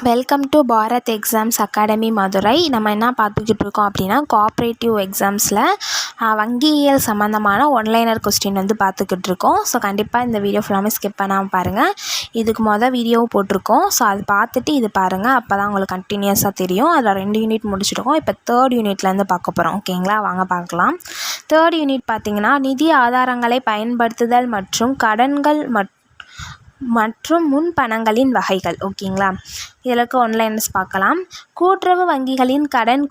Welcome to Bharat exams academy Madurai. நம்ம என்ன பார்த்துக்கிட்டு இருக்கோம் அப்படின்னா, கோஆப்ரேட்டிவ் எக்ஸாம்ஸில் வங்கியியல் சம்மந்தமான ஒன்லைனர் கொஸ்டின் பார்த்துக்கிட்டு இருக்கோம். ஸோ கண்டிப்பாக இந்த வீடியோ ஃபுல்லாமே ஸ்கிப் பண்ணாமல் பாருங்கள். இதுக்கு வீடியோவும் போட்டிருக்கோம். ஸோ அது பார்த்துட்டு இது பாருங்கள். அப்போ தான் உங்களுக்கு கண்டினியூஸாக தெரியும். அதில் 2 யூனிட் முடிச்சிருக்கோம். இப்போ 3rd யூனிட்லேருந்து பார்க்க போகிறோம். ஓகேங்களா, வாங்க பார்க்கலாம். 3rd யூனிட் பார்த்திங்கன்னா, நிதி ஆதாரங்களை பயன்படுத்துதல் மற்றும் கடன்கள் மற்றும் முன்பணங்களின் வகைகள். ஓகேங்களா, இதற்கு ஒன்லைனர்ஸ் பார்க்கலாம். கூட்டுறவு வங்கிகளின் கடன்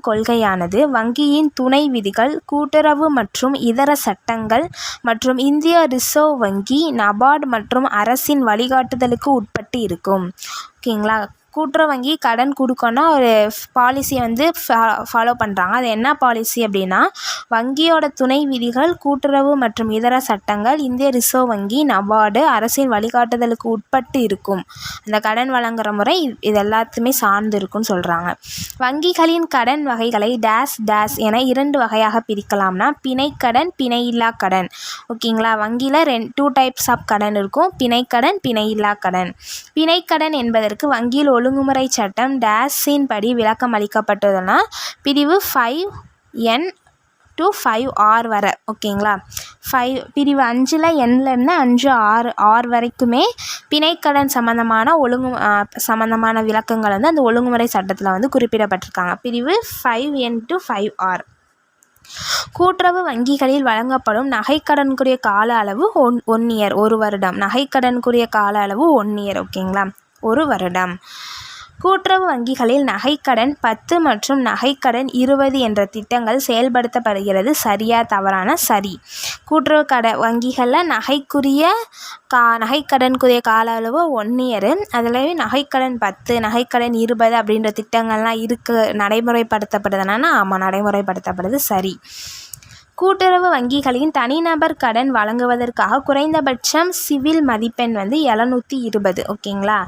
கொள்கையானது வங்கியின் துணை விதிகள், கூட்டுறவு மற்றும் இதர சட்டங்கள் மற்றும் இந்திய ரிசர்வ் வங்கி, நபார்டு மற்றும் அரசின் வழிகாட்டுதலுக்கு உட்பட்டு இருக்கும். ஓகேங்களா, கூட்டுறவு வங்கி கடன் கொடுக்கணும்னா ஒரு பாலிசியை ஃபாலோ பண்ணுறாங்க. அது என்ன பாலிசி அப்படின்னா, வங்கியோட துணை விதிகள், கூட்டுறவு மற்றும் இதர சட்டங்கள், இந்திய ரிசர்வ் வங்கி, நபார்டு, அரசின் வழிகாட்டுதலுக்கு உட்பட்டு இருக்கும். அந்த கடன் வழங்குகிற முறை இது எல்லாத்துமே சார்ந்து இருக்குன்னு சொல்கிறாங்க. வங்கிகளின் கடன் வகைகளை டேஸ் டேஸ் என 2 வகையாக பிரிக்கலாம்னா, பிணைக்கடன், பிணையில்லா கடன். ஓகேங்களா, வங்கியில் 2 டைப்ஸ் ஆஃப் கடன் இருக்கும். பிணைக்கடன், பிணையில்லா கடன். பிணைக்கடன் என்பதற்கு வங்கியில் ஒழுங்குமுறை சட்டம் டேஸின் படி விளக்கம் அளிக்கப்பட்டதுன்னா பிரிவு 5N to 5R வரை. ஓகேங்களா, பிரிவு 5ல் Nலேருந்து 5R வரைக்குமே பிணைக்கடன் சம்மந்தமான விளக்கங்கள் அந்த ஒழுங்குமுறை சட்டத்தில் குறிப்பிடப்பட்டிருக்காங்க. பிரிவு 5N to 5R. கூட்டுறவு வங்கிகளில் வழங்கப்படும் நகைக்கடனுக்குரிய கால அளவு 1 year, 1 வருடம். நகைக்கடனுக்குரிய கால அளவு 1 year. ஓகேங்களா, 1 வருடம். கூட்டுறவு வங்கிகளில் நகைக்கடன் 10 மற்றும் நகைக்கடன் 20 என்ற திட்டங்கள் செயல்படுத்தப்படுகிறது. சரியா தவறான? சரி. கூட்டுறவு வங்கிகளில் நகைக்கடனுக்குரிய கால அளவு 1 year. அதில் நகைக்கடன் 10, நகைக்கடன் 20 அப்படின்ற திட்டங்கள்லாம் நடைமுறைப்படுத்தப்படுதுன்னா ஆமாம், நடைமுறைப்படுத்தப்படுது. சரி. கூட்டுறவு வங்கிகளின் தனிநபர் கடன் வழங்குவதற்காக குறைந்தபட்சம் சிவில் மதிப்பெண் 720. ஓகேங்களா,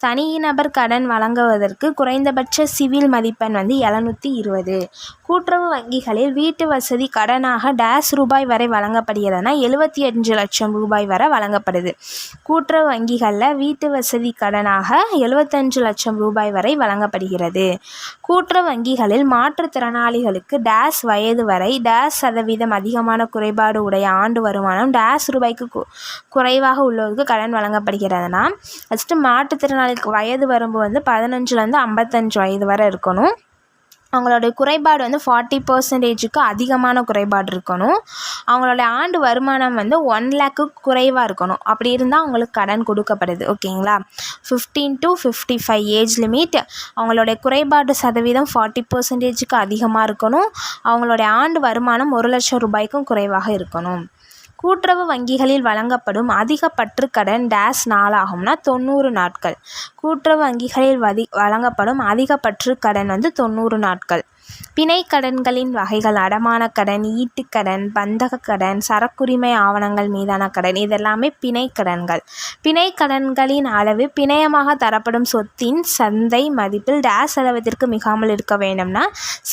தனிநபர் கடன் வழங்குவதற்கு குறைந்தபட்ச சிவில் மதிப்பெண் 720. கூட்டுறவு வங்கிகளில் வீட்டு வசதி கடனாக டேஸ் ரூபாய் வரை வழங்கப்படுகிறதுனா 75 லட்சம் ரூபாய் வரை வழங்கப்படுது. கூட்டுறவு வங்கிகளில் வீட்டு வசதி கடனாக 75 லட்சம் ரூபாய் வரை வழங்கப்படுகிறது. கூட்டுறவு வங்கிகளில் மாற்றுத்திறனாளிகளுக்கு டேஸ் வயது வரை டேஸ் சதவீதம் அதிகமான குறைபாடு உடைய ஆண்டு வருமானம் டேஸ் ரூபாய்க்கு குறைவாக உள்ளவருக்கு கடன் வழங்கப்படுகிறதுனா, ஃபஸ்ட்டு மாற்றுத்திறனாளிக்கு வயது வரம்பு 15லேருந்து 55 வயது வரை இருக்கணும். அவங்களுடைய குறைபாடு 40%க்கு அதிகமான குறைபாடு இருக்கணும். அவங்களுடைய ஆண்டு வருமானம் 1 lakh குறைவாக இருக்கணும். அப்படி இருந்தால் அவங்களுக்கு கடன் கொடுக்கப்படுது. ஓகேங்களா, 15 to 55 ஏஜ் லிமிட். அவங்களுடைய குறைபாடு சதவீதம் 40%க்கு அதிகமாக இருக்கணும். அவங்களுடைய ஆண்டு வருமானம் 1 லட்சம் ரூபாய்க்கும் குறைவாக இருக்கணும். கூட்டுறவு வங்கிகளில் வழங்கப்படும் அதிகபட்ச கடன் டேஸ் நாளாகும்னா 90 நாட்கள். கூட்டுறவு வங்கிகளில் வழங்கப்படும் அதிகபட்ச கடன் 90 நாட்கள். பிணை கடன்களின் வகைகள் அடமான கடன், ஈட்டுக்கடன், பந்தக கடன், சரக்குரிமை ஆவணங்கள் மீதான கடன். இதெல்லாமே பிணை கடன்கள். பிணை கடன்களின் அளவு பிணையமாக தரப்படும் சொத்தின் சந்தை மதிப்பில் டேஸ் அளவத்திற்கு மிகாமல் இருக்க வேண்டும்னா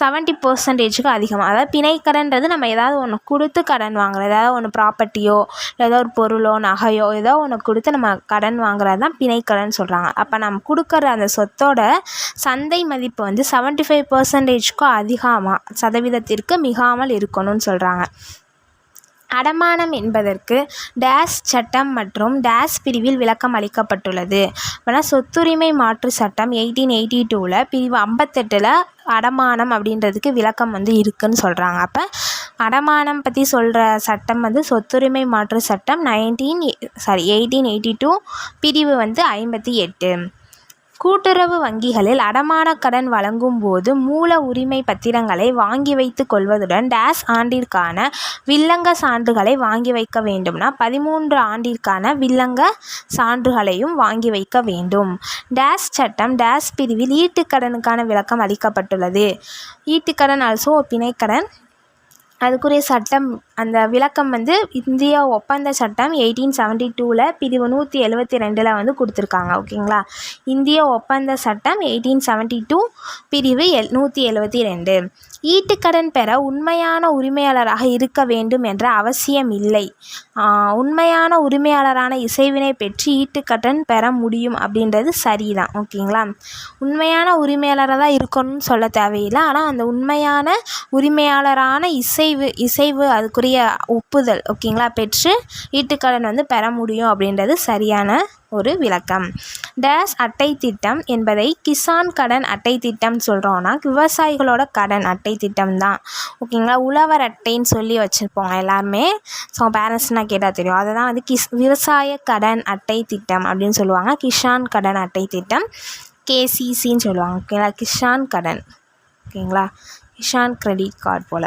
70%க்கு அதிகமாக. அதாவது பிணை கடன்றது நம்ம ஏதாவது ஒன்று கொடுத்து கடன் வாங்குறது, ஏதாவது ஒன்று ப்ராப்பர்ட்டியோ ஏதோ ஒரு பொருளோ நகையோ ஏதோ ஒன்று கொடுத்து நம்ம கடன் வாங்குறது தான் பிணை கடன் சொல்கிறாங்க. அப்போ நம்ம கொடுக்குற அந்த சொத்தோட சந்தை மதிப்பு 75%க்கு சதவீதத்திற்கு மிகாமல் இருக்கணும்னு சொல்கிறாங்க. அடமானம் என்பதற்கு டேஸ் சட்டம் மற்றும் டேஸ் பிரிவில் விளக்கம் அளிக்கப்பட்டுள்ளது. அப்படின்னா சொத்துரிமை மாற்று சட்டம் 1882ல் பிரிவு 58ல் அடமானம் அப்படின்றதுக்கு விளக்கம் இருக்குன்னு சொல்கிறாங்க. அப்போ அடமானம் பற்றி சொல்கிற சட்டம் சொத்துரிமை மாற்று சட்டம் 1882 பிரிவு 58. கூட்டுறவு வங்கிகளில் அடமான கடன் வழங்கும் போது மூல உரிமை பத்திரங்களை வாங்கி வைத்து கொள்வதுடன் டேஸ் ஆண்டிற்கான வில்லங்க சான்றுகளை வாங்கி வைக்க வேண்டும்னா 13 ஆண்டிற்கான வில்லங்க சான்றுகளையும் வாங்கி வைக்க வேண்டும். டேஸ் சட்டம் டேஸ் பிரிவில் ஈட்டுக்கடனுக்கான விளக்கம் அளிக்கப்பட்டுள்ளது. ஈட்டுக்கடன் ஆல்சோ பிணைக்கடன். அதுக்குரிய சட்டம் அந்த விளக்கம் இந்திய ஒப்பந்த சட்டம் 1872ல் பிரிவு 172ல் கொடுத்துருக்காங்க. ஓகேங்களா, இந்திய ஒப்பந்த சட்டம் 1872 பிரிவு 172. ஈட்டுக்கடன் பெற உண்மையான உரிமையாளராக இருக்க வேண்டும் என்ற அவசியம் இல்லை. உண்மையான உரிமையாளரான இசைவினை பெற்று ஈட்டுக்கடன் பெற முடியும் அப்படின்றது சரிதான். ஓகேங்களா, உண்மையான உரிமையாளராக தான் இருக்கணும்னு சொல்ல தேவையில்லை. ஆனால் அந்த உண்மையான உரிமையாளரான இசைவு அதுக்குரிய ஒப்புதல் ஓகேங்களா பெற்று ஈட்டுக்கடன் வந்து பெற முடியும் அப்படின்றது சரியான ஒரு விளக்கம். டேஸ் அட்டை திட்டம் என்பதை கிசான் கடன் அட்டை திட்டம் சொல்கிறோன்னா விவசாயிகளோட கடன் அட்டை திட்டம் தான். ஓகேங்களா, உழவர் அட்டைன்னு சொல்லி வச்சுருப்போங்க எல்லாருமே. ஸோ பேரண்ட்ஸ்னால் கேட்டால் தெரியும். அதை தான் வந்து விவசாய கடன் அட்டை திட்டம் அப்படின்னு சொல்லுவாங்க. கிசான் கடன் அட்டை திட்டம் KCCன்னு சொல்லுவாங்க. ஓகேங்களா, கிசான் கடன். ஓகேங்களா, கிசான் கிரெடிட் கார்டு போல்.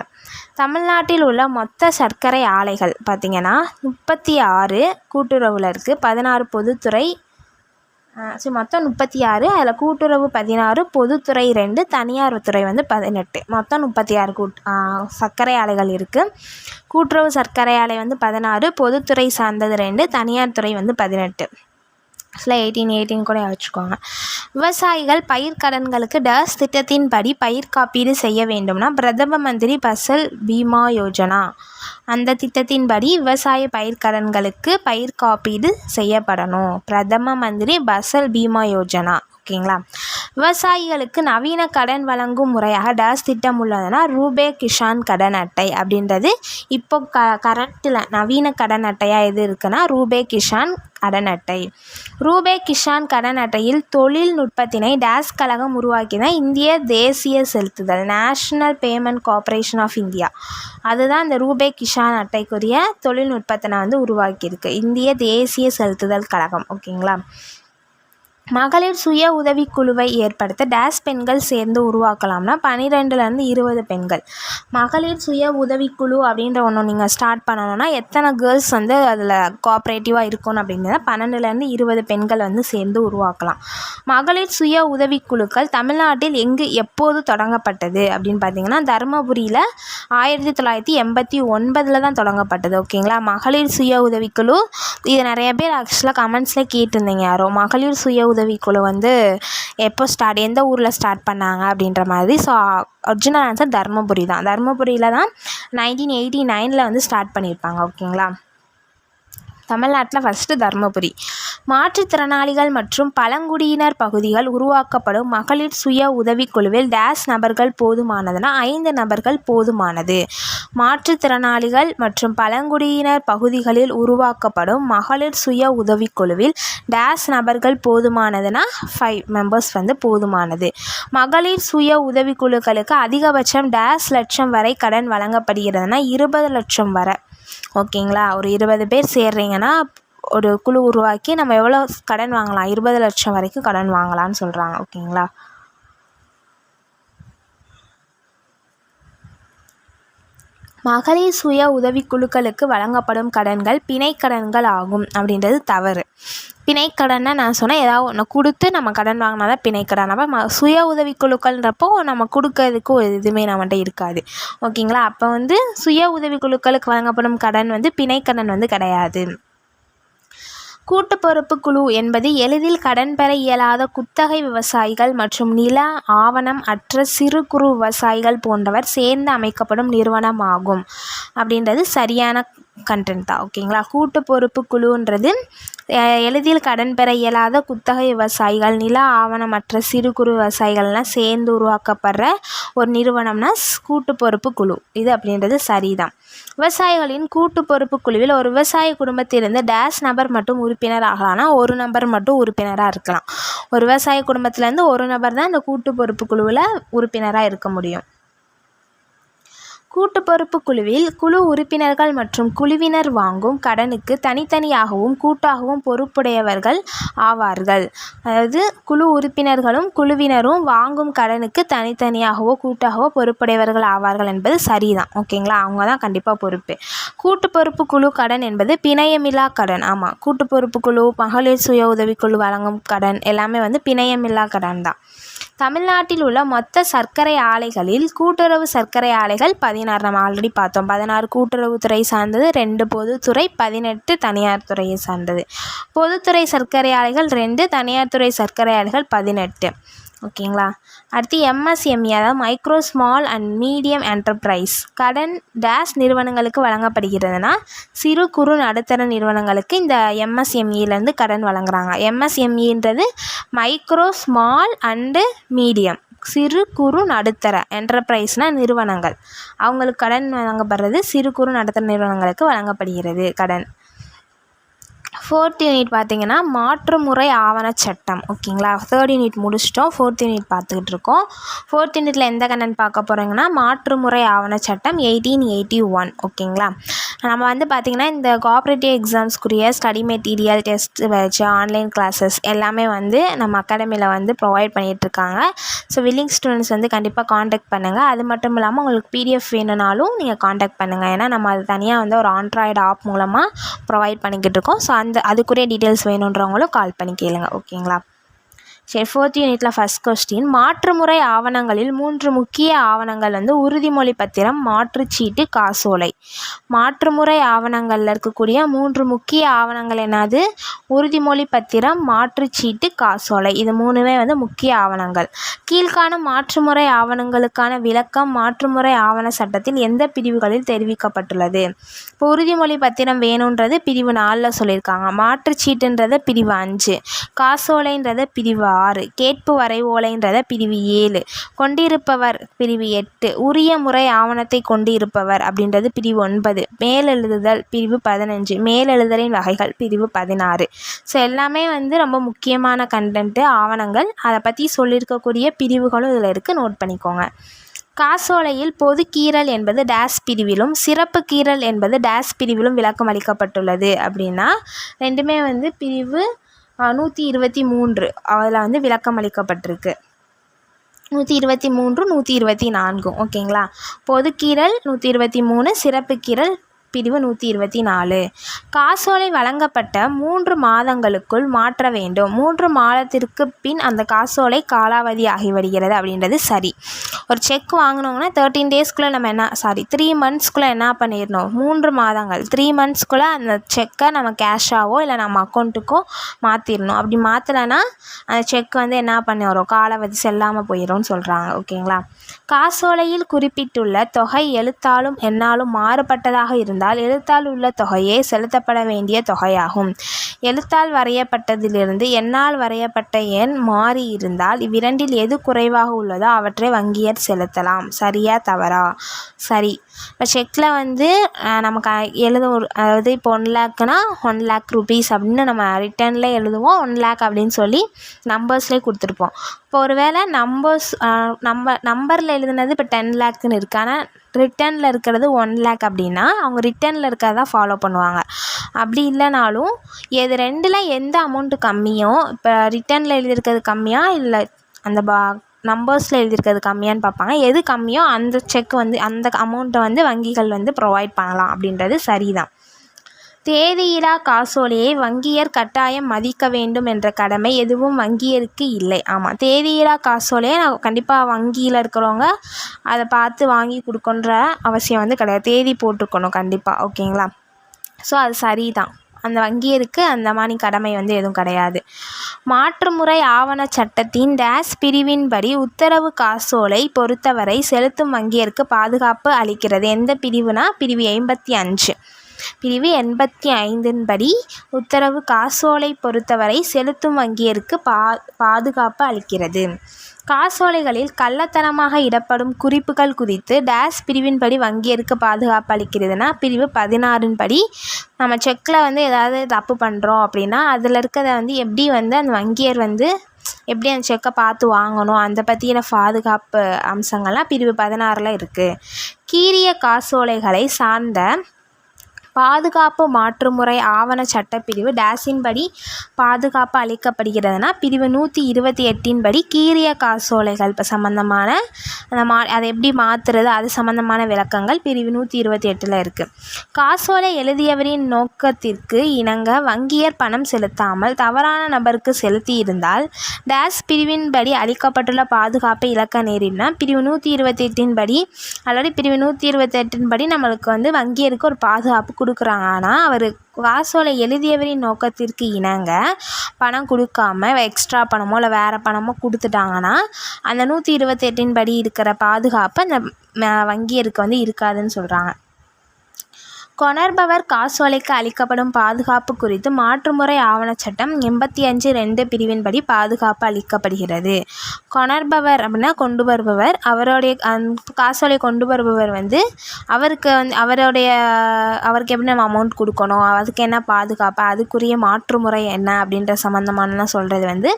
தமிழ்நாட்டில் உள்ள மொத்த சர்க்கரை ஆலைகள் பார்த்திங்கன்னா 36 கூட்டுறவில் இருக்குது, 16 பொதுத்துறை. மொத்தம் 36, அதில் கூட்டுறவு 16, பொதுத்துறை 2, தனியார் துறை வந்து 18. மொத்தம் 36 சர்க்கரை ஆலைகள் இருக்குது. கூட்டுறவு சர்க்கரை ஆலை வந்து 16, பொதுத்துறை சார்ந்தது 2, தனியார் துறை வந்து 18. 18 கூட வச்சுக்கோங்க. விவசாயிகள் பயிர்க்கடன்களுக்கு டேஸ் திட்டத்தின்படி பயிர் காப்பீடு செய்ய வேண்டும்னா பிரதம மந்திரி பசல் பீமா யோஜனா அந்த திட்டத்தின்படி விவசாய பயிர்க்கடன்களுக்கு பயிர் காப்பீடு செய்யப்படணும். பிரதம மந்திரி பசல் பீமா யோஜனா. ஓகேங்களா, விவசாயிகளுக்கு நவீன கடன் வழங்கும் முறையாக டேஸ் திட்டம் உள்ளதுன்னா ரூபே கிசான் கடன் அட்டை அப்படின்றது இப்போ கரண்ட்டில் நவீன கடன் அட்டையாக எது இருக்குன்னா ரூபே கிசான் கடன் அட்டை. ரூபே கிசான் கடன் அட்டையில் தொழில்நுட்பத்தினை டேஸ் கழகம் உருவாக்கிதான் இந்திய தேசிய செலுத்துதல் national payment corporation of India. அதுதான் இந்த ரூபே கிசான் அட்டைக்குரிய தொழில்நுட்பத்தினை வந்து உருவாக்கியிருக்கு இந்திய தேசிய செலுத்துதல் கழகம். ஓகேங்களா, மகளிர் சுய உதவிக்குழுவை ஏற்படுத்த டேஸ் பெண்கள் சேர்ந்து உருவாக்கலாம்னா 12லேருந்து 20 பெண்கள். மகளிர் சுய உதவிக்குழு அப்படின்ற ஒன்று நீங்கள் ஸ்டார்ட் பண்ணணும்னா எத்தனை கேர்ள்ஸ் வந்து அதில் கோஆப்ரேட்டிவாக இருக்கணும் அப்படிங்கிறத 12லேருந்து 20 பெண்கள் வந்து சேர்ந்து உருவாக்கலாம். மகளிர் சுய உதவிக்குழுக்கள் தமிழ்நாட்டில் எப்போது தொடங்கப்பட்டது அப்படின்னு பார்த்தீங்கன்னா தருமபுரியில் 1989 தான் தொடங்கப்பட்டது. ஓகேங்களா, மகளிர் சுய உதவிக்குழு. இது நிறைய பேர் ஆக்சுவலாக கமெண்ட்ஸில் கேட்டிருந்தீங்க யாரோ மகளிர் சுய உதவிக்குழு வந்து எப்போ எந்த ஊரில் ஸ்டார்ட் பண்ணாங்க அப்படின்ற மாதிரி. ஸோ ஒரிஜினல் ஆன்சர் தருமபுரி தான். தருமபுரியில் தான் 1989 வந்து ஸ்டார்ட் பண்ணியிருப்பாங்க. ஓகேங்களா, தமிழ்நாட்டில் ஃபஸ்ட்டு தருமபுரி. மாற்றுத்திறனாளிகள் மற்றும் பழங்குடியினர் பகுதிகள் உருவாக்கப்படும் மகளிர் சுய உதவிக்குழுவில் டேஸ் நபர்கள் போதுமானதுன்னா 5 நபர்கள் போதுமானது. மாற்றுத்திறனாளிகள் மற்றும் பழங்குடியினர் பகுதிகளில் உருவாக்கப்படும் மகளிர் சுய உதவிக்குழுவில் டேஸ் நபர்கள் போதுமானதுன்னா 5 மெம்பர்ஸ் வந்து போதுமானது. மகளிர் சுய உதவிக்குழுக்களுக்கு அதிகபட்சம் டேஸ் லட்சம் வரை கடன் வழங்கப்படுகிறதுனா 20 லட்சம் வரை. ஓகேங்களா, ஒரு 20 பேர் சேர்றீங்கன்னா ஒரு குழு உருவாக்கி நம்ம எவ்வளோ கடன் வாங்கலாம், 20 லட்சம் வரைக்கும் கடன் வாங்கலாம்னு சொல்கிறாங்க. ஓகேங்களா, மகளிர் சுய உதவிக்குழுக்களுக்கு வழங்கப்படும் கடன்கள் பிணைக்கடன்கள் ஆகும் அப்படின்றது தவறு. பிணைக்கடனை நான் சொன்னேன் ஏதாவது ஒன்று கொடுத்து நம்ம கடன் வாங்கினா தான் பிணைக்கடன். அப்போ சுய உதவிக்குழுக்கள்ன்றப்போ நம்ம கொடுக்கறதுக்கு ஒரு இதுவுமே நம்மகிட்ட இருக்காது. ஓகேங்களா, அப்போ வந்து சுய உதவிக்குழுக்களுக்கு வழங்கப்படும் கடன் வந்து பிணைக்கடன் வந்து கிடையாது. கூட்டு பொறுப்பு குழு என்பது எளிதில் கடன் பெற இயலாத குத்தகை விவசாயிகள் மற்றும் நில ஆவணம் அற்ற சிறு குறு விவசாயிகள் போன்றவர் சேர்ந்து அமைக்கப்படும் நிறுவனம் ஆகும் அப்படின்றது சரியான கண்டென்ட் தான். ஓகேங்களா, கூட்டு பொறுப்பு குழுன்றது எளிதில் கடன் பெற இயலாத குத்தகை விவசாயிகள் நில ஆவணமற்ற சிறு குறு விவசாயிகள்லாம் சேர்ந்து உருவாக்கப்படுற ஒரு நிறுவனம்னா கூட்டு பொறுப்பு குழு இது அப்படின்றது சரிதான். விவசாயிகளின் கூட்டு பொறுப்பு குழுவில் ஒரு விவசாய குடும்பத்திலிருந்து டேஸ் நபர் மட்டும் உறுப்பினர் ஆகலாம்னா ஒரு நபர் மட்டும் உறுப்பினராக இருக்கலாம். ஒரு விவசாய குடும்பத்திலேருந்து ஒரு நபர் தான் இந்த கூட்டு பொறுப்பு குழுவில் உறுப்பினராக இருக்க முடியும். கூட்டு பொறுப்பு குழுவில் குழு உறுப்பினர்கள் மற்றும் குழுவினர் வாங்கும் கடனுக்கு தனித்தனியாகவும் கூட்டாகவும் பொறுப்புடையவர்கள் ஆவார்கள். அதாவது குழு உறுப்பினர்களும் குழுவினரும் வாங்கும் கடனுக்கு தனித்தனியாகவோ கூட்டாகவோ பொறுப்புடையவர்கள் ஆவார்கள் என்பது சரிதான். ஓகேங்களா, அவங்க தான் கண்டிப்பாக பொறுப்பு. கூட்டு பொறுப்பு குழு கடன் என்பது பிணையமில்லா கடன். ஆமாம், கூட்டு பொறுப்பு குழு மகளிர் சுய உதவிக்குழு வழங்கும் கடன் எல்லாமே வந்து பிணையமில்லா கடன் தான். தமிழ்நாட்டில் உள்ள மொத்த சர்க்கரை ஆலைகளில் கூட்டுறவு சர்க்கரை ஆலைகள் 16. நம்ம ஆல்ரெடி பார்த்தோம். 16 கூட்டுறவுத்துறை சார்ந்தது, 2 பொதுத்துறை, 18 தனியார் துறையை சார்ந்தது. பொதுத்துறை சர்க்கரை ஆலைகள் 2, தனியார் துறை சர்க்கரை ஆலைகள் 18. ஓகேங்களா. அடுத்து எம்எஸ்எம்இ, அதாவது micro small and medium enterprise. கடன் டேஸ் நிறுவனங்களுக்கு வழங்கப்படுகிறதுனா சிறு குறு நடுத்தர நிறுவனங்களுக்கு இந்த எம்எஸ்எம்இலேருந்து கடன் வழங்குறாங்க. எம்எஸ்எம்இன்றது மைக்ரோ ஸ்மால் அண்டு மீடியம், சிறு குறு நடுத்தர என்டர்பிரைஸ்னால் நிறுவனங்கள், அவங்களுக்கு கடன் வழங்கப்படுறது சிறு குறு நடுத்தர நிறுவனங்களுக்கு வழங்கப்படுகிறது கடன். 4th யூனிட் பார்த்திங்கன்னா மாற்றுமுறை ஆவண சட்டம். ஓகேங்களா. 3rd யூனிட் முடிச்சிட்டோம், 4th யூனிட் பார்த்துக்கிட்டு இருக்கோம். 4th யூனிட்டில் எந்த கண்டென்ட் பார்க்க போகிறோங்கன்னா மாற்றுமுறை ஆவண சட்டம் 1881. ஓகேங்களா. நம்ம வந்து பார்த்திங்கன்னா இந்த கோஆப்ரேட்டிவ் எக்ஸாம்ஸ்க்குரிய ஸ்டடி மெட்டீரியல், டெஸ்ட் வச்சு ஆன்லைன் கிளாஸஸ் எல்லாமே வந்து நம்ம அகாடமியில் வந்து ப்ரொவைட் பண்ணிகிட்ருக்காங்க. ஸோ வில்லிங் ஸ்டூடெண்ட்ஸ் வந்து கண்டிப்பாக காண்டாக்ட் பண்ணுங்கள். அது மட்டும் இல்லாமல் உங்களுக்கு பிடிஎஃப் வேணும்னாலும் நீங்கள் காண்டாக்ட் பண்ணுங்கள். ஏன்னா நம்ம அது தனியாக வந்து ஒரு ஆண்ட்ராய்டு ஆப் மூலமாக ப்ரொவைட் பண்ணிக்கிட்டு இருக்கோம். ஸோ அதுக்குரிய டீட்டெயில்ஸ் வேணுன்றவங்களும் கால் பண்ணி கேளுங்க. ஓகேங்களா. சரி, 4th யூனிட்டில் ஃபஸ்ட் கொஸ்டின், மாற்றுமுறை ஆவணங்களில் 3 முக்கிய ஆவணங்கள் வந்து உறுதிமொழி பத்திரம், மாற்றுச்சீட்டு, காசோலை. மாற்றுமுறை ஆவணங்களில் இருக்கக்கூடிய 3 முக்கிய ஆவணங்கள் என்னது? உறுதிமொழி பத்திரம், மாற்றுச்சீட்டு, காசோலை. இது 3மே வந்து முக்கிய ஆவணங்கள். கீழ்காணும் மாற்றுமுறை ஆவணங்களுக்கான விளக்கம் மாற்றுமுறை ஆவண சட்டத்தில் எந்த பிரிவுகளில் தெரிவிக்கப்பட்டுள்ளது? இப்போ உறுதிமொழி பத்திரம் வேணுன்றது பிரிவு 4 சொல்லியிருக்காங்க. மாற்றுச்சீட்டுன்றதை பிரிவு 5, காசோலைன்றதை பிரிவு 6, கேட்பு வரைவோலைன்றதை பிரிவு 7, கொண்டிருப்பவர் பிரிவு 8, உரிய முறை ஆவணத்தை கொண்டு இருப்பவர் அப்படின்றது பிரிவு 9, மேலெழுதுதல் பிரிவு 15, மேலெழுதலின் வகைகள் பிரிவு 16. ஸோ எல்லாமே வந்து ரொம்ப முக்கியமான கண்டென்ட்டு, ஆவணங்கள். அதை பற்றி சொல்லியிருக்கக்கூடிய பிரிவுகளும் இதில் இருக்குது, நோட் பண்ணிக்கோங்க. காசோலையில் பொது கீறல் என்பது டேஸ் பிரிவிலும் சிறப்பு கீறல் என்பது டேஸ் பிரிவிலும் விளக்கம் அளிக்கப்பட்டுள்ளது அப்படின்னா ரெண்டுமே வந்து பிரிவு 123 அதில் வந்து விளக்கம் அளிக்கப்பட்டிருக்கு. 123, 124. ஓகேங்களா. பொது கீறல் 123, சிறப்பு கீறல் பிரிவு 124. காசோலை வழங்கப்பட்ட 3 மாதங்களுக்குள் மாற்ற வேண்டும். 3 மாதத்திற்கு பின் அந்த காசோலை காலாவதி ஆகிவிடுகிறது அப்படின்றது சரி. ஒரு செக் வாங்கினோங்கன்னா 13 டேஸ்க்குள்ளே நம்ம 3 மந்த்ஸ்க்குள்ளே என்ன பண்ணிடணும்? 3 மாதங்கள் 3 மந்த்ஸ்க்குள்ளே அந்த செக்கை நம்ம கேஷாவோ இல்லை நம்ம அக்கௌண்ட்டுக்கோ மாற்றிடணும். அப்படி மாற்றலைன்னா அந்த செக் வந்து என்ன பண்ணி வரும்? காலாவதி செல்லாமல் போயிடும்னு சொல்கிறாங்க. ஓகேங்களா. காசோலையில் குறிப்பிட்டுள்ள தொகை எழுத்தாலும் எண்ணாலும் மாறுபட்டதாக இருந்தால் எழுத்தால் உள்ள தொகையே செலுத்தப்பட வேண்டிய தொகையாகும். எழுத்தால் வரையப்பட்டதிலிருந்து எண்ணால் வரையப்பட்ட எண் மாறி இருந்தால் இவ்விரண்டில் எது குறைவாக உள்ளதோ அவற்றை வங்கியர் செலுத்தலாம். சரியா தவறா? சரி. இப்போ செக்கில் வந்து நமக்கு அதாவது இப்போ 1 லேக்குனா 1 லேக் ருபீஸ் அப்படின்னு நம்ம ரிட்டர்னில் எழுதுவோம். 1 லேக் அப்படின்னு சொல்லி நம்பர்ஸ்லேயே கொடுத்துருப்போம். இப்போ ஒரு வேளை நம்பரில் எழுதுனது இப்போ 10 லேக்குன்னு இருக்குது, ஆனால் ரிட்டர்னில் இருக்கிறது 1 லேக் அப்படின்னா அவங்க ரிட்டர்னில் இருக்கிறத தான் ஃபாலோ பண்ணுவாங்க. அப்படி இல்லைனாலும் இது 2ல் எந்த அமௌண்ட்டு கம்மியோ, இப்போ ரிட்டர்னில் எழுதியிருக்கிறது கம்மியாக இல்லை அந்த நம்பர்ஸில் எழுதியிருக்கிறது கம்மியான்னு பார்ப்பாங்க. எது கம்மியோ அந்த செக் வந்து அந்த அமௌண்ட்டை வந்து வங்கிகள் வந்து ப்ரொவைட் பண்ணலாம் அப்படின்றது சரிதான். தேதியிலா காசோலையை வங்கியர் கட்டாயம் மதிக்க வேண்டும் என்ற கடமை எதுவும் வங்கியருக்கு இல்லை. ஆமாம், தேதியிலா காசோலையை நான் கண்டிப்பாக வங்கியில் இருக்கிறவங்க அதை பார்த்து வாங்கி கொடுக்கணுன்ற அவசியம் வந்து கிடையாது. தேதி போட்டிருக்கணும் கண்டிப்பாக. ஓகேங்களா. ஸோ அது சரிதான். அந்த வங்கியருக்கு அந்த மாதிரி கடமை வந்து எதுவும் கிடையாது. மாற்றுமுறை ஆவண சட்டத்தின் டேஸ் பிரிவின்படி உத்தரவு காசோலை பொறுத்தவரை செலுத்தும் வங்கியருக்கு பாதுகாப்பு அளிக்கிறது. எந்த பிரிவுனா பிரிவு 85. பிரிவு 85 படி உத்தரவு காசோலை பொறுத்தவரை செலுத்தும் வங்கியருக்கு பாதுகாப்பு அளிக்கிறது. காசோலைகளில் கள்ளத்தனமாக இடப்படும் குறிப்புகள் குறித்து டேஸ் பிரிவின்படி வங்கியருக்கு பாதுகாப்பு அளிக்கிறதுனா பிரிவு 16 படி நம்ம செக்கில் வந்து ஏதாவது தப்பு பண்ணுறோம் அப்படின்னா அதில் இருக்கிறத வந்து எப்படி வந்து அந்த வங்கியர் வந்து எப்படி அந்த செக்கை பார்த்து வாங்கணும் அந்த பற்றின பாதுகாப்பு அம்சங்கள்லாம் பிரிவு 16 இருக்குது. கீறிய காசோலைகளை சார்ந்த பாதுகாப்பு மாற்றுமுறை ஆவண சட்டப்பிரிவு டேஸின் படி பாதுகாப்பு அளிக்கப்படுகிறதுனா பிரிவு 128 படி கீறிய காசோலைகள் இப்போ சம்மந்தமான அதை எப்படி மாற்றுறது அது சம்மந்தமான விளக்கங்கள் பிரிவு 128 இருக்குது. காசோலை எழுதியவரின் நோக்கத்திற்கு இணங்க வங்கியர் பணம் செலுத்தாமல் தவறான நபருக்கு செலுத்தி இருந்தால் டேஸ் பிரிவின்படி அளிக்கப்பட்டுள்ள பாதுகாப்பை இழக்க நேரிடனா பிரிவு 128 படி அல்லது பிரிவு 128 படி நம்மளுக்கு வந்து வங்கியருக்கு ஒரு பாதுகாப்பு கொடுக்குறாங்கன்னா அவர் காசோலை எழுதியவரின் நோக்கத்திற்கு இணங்க பணம் கொடுக்காம எக்ஸ்ட்ரா பணமோ இல்லை வேறு பணமோ கொடுத்துட்டாங்கன்னா அந்த 128 படி இருக்கிற பாதுகாப்பு அந்த வங்கியருக்கு வந்து இருக்காதுன்னு சொல்கிறாங்க. கொணர்பவர் காசோலைக்கு அளிக்கப்படும் பாதுகாப்பு குறித்து மாற்றுமுறை ஆவணச் சட்டம் 85(2) பிரிவின்படி பாதுகாப்பு அளிக்கப்படுகிறது. கொணர்பவர் அப்படின்னா கொண்டு வருபவர், அவருடைய காசோலை கொண்டு வருபவர் வந்து அவருக்கு எப்படி நம்ம அமௌண்ட் கொடுக்கணும், அதுக்கு என்ன பாதுகாப்பு, அதுக்குரிய மாற்றுமுறை என்ன அப்படின்ற சம்மந்தமான சொல்கிறது வந்து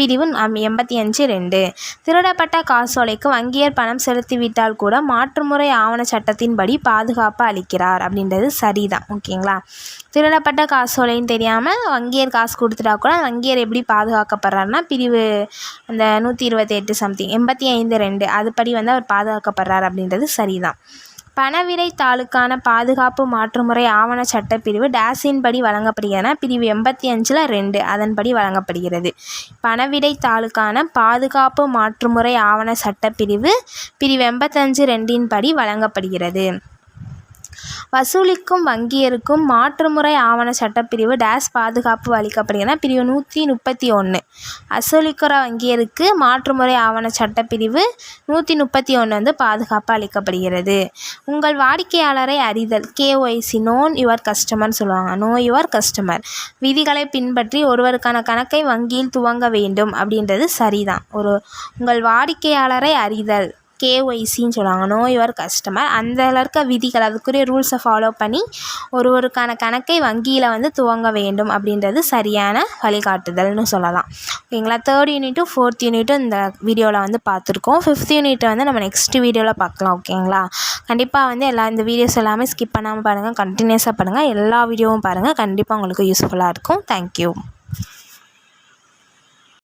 பிரிவு 85(2). திருடப்பட்ட காசோலைக்கு வங்கியர் பணம் செலுத்திவிட்டால் கூட மாற்றுமுறை ஆவண சட்டத்தின்படி பாதுகாப்பு அளிக்கிறார் அப்படின்றது சரிதான். ஓகேங்களா. திருடப்பட்ட காசோலைன்னு தெரியாமல் வங்கியர் காசு கொடுத்துட்டா கூட வங்கியர் எப்படி பாதுகாக்கப்படுறாருன்னா பிரிவு அந்த 128 சம்திங் 85(2) அதுபடி வந்து அவர் பாதுகாக்கப்படுறார் அப்படின்றது சரிதான். பணவிடை தாளுக்கான பாதுகாப்பு மாற்றுமுறை ஆவண சட்டப்பிரிவு டேஸின் படி வழங்கப்படுகிறதுனா பிரிவு 85(2) அதன்படி வழங்கப்படுகிறது. பணவிடை தாளுக்கான பாதுகாப்பு மாற்றுமுறை ஆவண சட்டப்பிரிவு பிரிவு 85(2) படி வழங்கப்படுகிறது. வசூலிக்கும் வங்கியருக்கும் மாற்றுமுறை ஆவண சட்டப்பிரிவு டேஸ் பாதுகாப்பு அளிக்கப்படுகிறதுனா பிரிவு 131. வசூலிக்கிற வங்கியருக்கு மாற்றுமுறை ஆவண சட்டப்பிரிவு 131 வந்து பாதுகாப்பு அளிக்கப்படுகிறது. உங்கள் வாடிக்கையாளரை அறிதல் KYC நோன் யுவர் கஸ்டமர்னு சொல்லுவாங்க. நோ யுவர் கஸ்டமர் விதிகளை பின்பற்றி ஒருவருக்கான கணக்கை வங்கியில் துவங்க வேண்டும் அப்படின்றது சரிதான். உங்கள் வாடிக்கையாளரை அறிதல் KYCன்னு சொல்லுவாங்க. நோ யுவர் கஸ்டமர் அதில் இருக்க விதிகள் அதுக்குரிய ரூல்ஸை ஃபாலோ பண்ணி ஒருவருக்கான கணக்கை வங்கியில் வந்து துவங்க வேண்டும் அப்படின்றது சரியான வழிகாட்டுதல்னு சொல்லலாம். ஓகேங்களா. 3rd யூனிட்டும் 4th யூனிட்டும் இந்த வீடியோவில் வந்து பார்த்துருக்கோம். 5th யூனிட்டை வந்து நம்ம நெக்ஸ்ட் வீடியோவில் பார்க்கலாம். ஓகேங்களா. கண்டிப்பாக வந்து இந்த வீடியோஸ் எல்லாமே ஸ்கிப் பண்ணாமல் பாருங்கள், கண்டினியூஸாக பாருங்கள், எல்லா வீடியோவும் பாருங்கள், கண்டிப்பாக உங்களுக்கு யூஸ்ஃபுல்லாக இருக்கும். தேங்க்யூ.